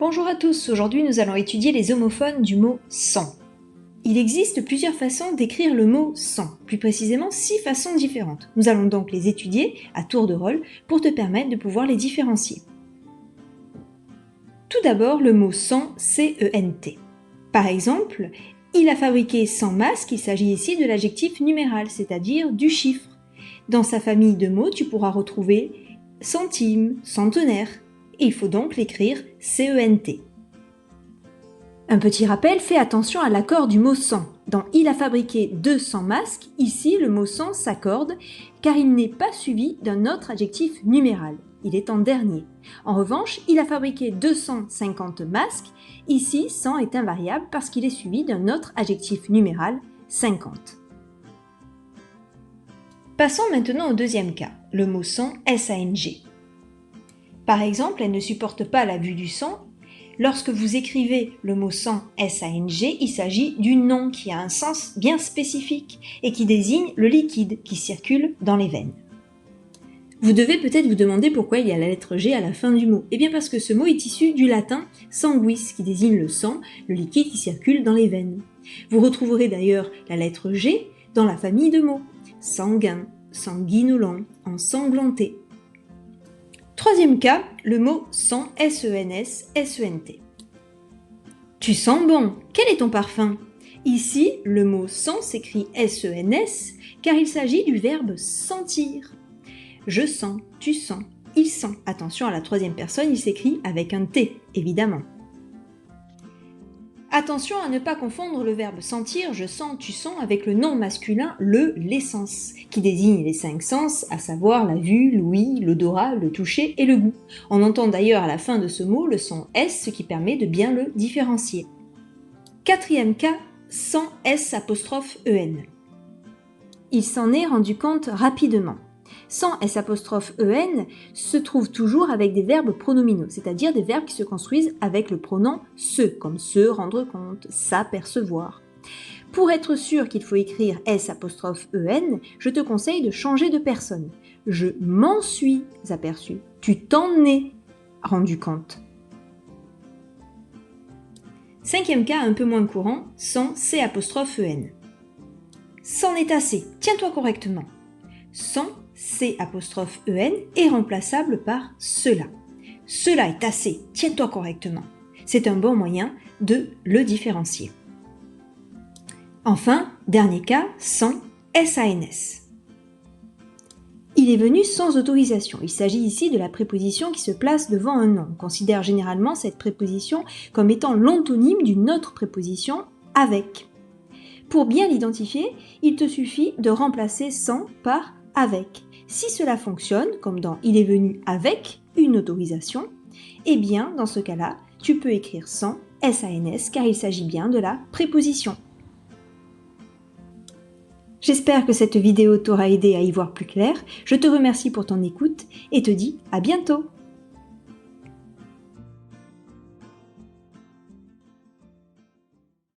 Bonjour à tous, aujourd'hui nous allons étudier les homophones du mot « sans ». Il existe plusieurs façons d'écrire le mot « sans », plus précisément 6 façons différentes. Nous allons donc les étudier à tour de rôle pour te permettre de pouvoir les différencier. Tout d'abord le mot « sans », C-E-N-T. Par exemple, il a fabriqué 100 masques, il s'agit ici de l'adjectif numéral, c'est-à-dire du chiffre. Dans sa famille de mots, tu pourras retrouver centime, centenaire. Il faut donc l'écrire C-E-N-T. Un petit rappel, fais attention à l'accord du mot « sans ». Dans « il a fabriqué 200 masques », ici le mot « sans » s'accorde car il n'est pas suivi d'un autre adjectif numéral. Il est en dernier. En revanche, il a fabriqué 250 masques. Ici, 100 est invariable parce qu'il est suivi d'un autre adjectif numéral, 50. Passons maintenant au deuxième cas, le mot « sans » S-A-N-G. Par exemple, elle ne supporte pas la vue du sang. Lorsque vous écrivez le mot « sang » S-A-N-G, il s'agit du nom qui a un sens bien spécifique et qui désigne le liquide qui circule dans les veines. Vous devez peut-être vous demander pourquoi il y a la lettre G à la fin du mot. Eh bien parce que ce mot est issu du latin « sanguis » qui désigne le sang, le liquide qui circule dans les veines. Vous retrouverez d'ailleurs la lettre G dans la famille de mots « sanguin »,« sanguinolent »,« ensanglanté ». Troisième cas, le mot « sens » S-E-N-S, S-E-N-T. Tu sens bon, quel est ton parfum? Ici, le mot « sens » s'écrit S-E-N-S car il s'agit du verbe « sentir ». Je sens, tu sens, il sent. Attention à la troisième personne, il s'écrit avec un T, évidemment. Attention à ne pas confondre le verbe sentir, je sens, tu sens, avec le nom masculin, les sens, qui désigne les 5 sens, à savoir la vue, l'ouïe, l'odorat, le toucher et le goût. On entend d'ailleurs à la fin de ce mot le son S, ce qui permet de bien le différencier. Quatrième cas, sans S''EN. Il s'en est rendu compte rapidement. Sans S''EN se trouve toujours avec des verbes pronominaux, c'est-à-dire des verbes qui se construisent avec le pronom se, comme se rendre compte, s'apercevoir. Pour être sûr qu'il faut écrire S''EN, je te conseille de changer de personne. Je m'en suis aperçu, tu t'en es rendu compte. Cinquième cas un peu moins courant, sans C''EN. C'en est assez, tiens-toi correctement. Sans C''EN est remplaçable par cela. Cela est assez, tiens-toi correctement. C'est un bon moyen de le différencier. Enfin, dernier cas, sans SANS. Il est venu sans autorisation. Il s'agit ici de la préposition qui se place devant un nom. On considère généralement cette préposition comme étant l'antonyme d'une autre préposition avec. Pour bien l'identifier, il te suffit de remplacer sans par avec. Si cela fonctionne, comme dans « il est venu avec une autorisation », eh bien, dans ce cas-là, tu peux écrire sans SANS car il s'agit bien de la préposition. J'espère que cette vidéo t'aura aidé à y voir plus clair. Je te remercie pour ton écoute et te dis à bientôt.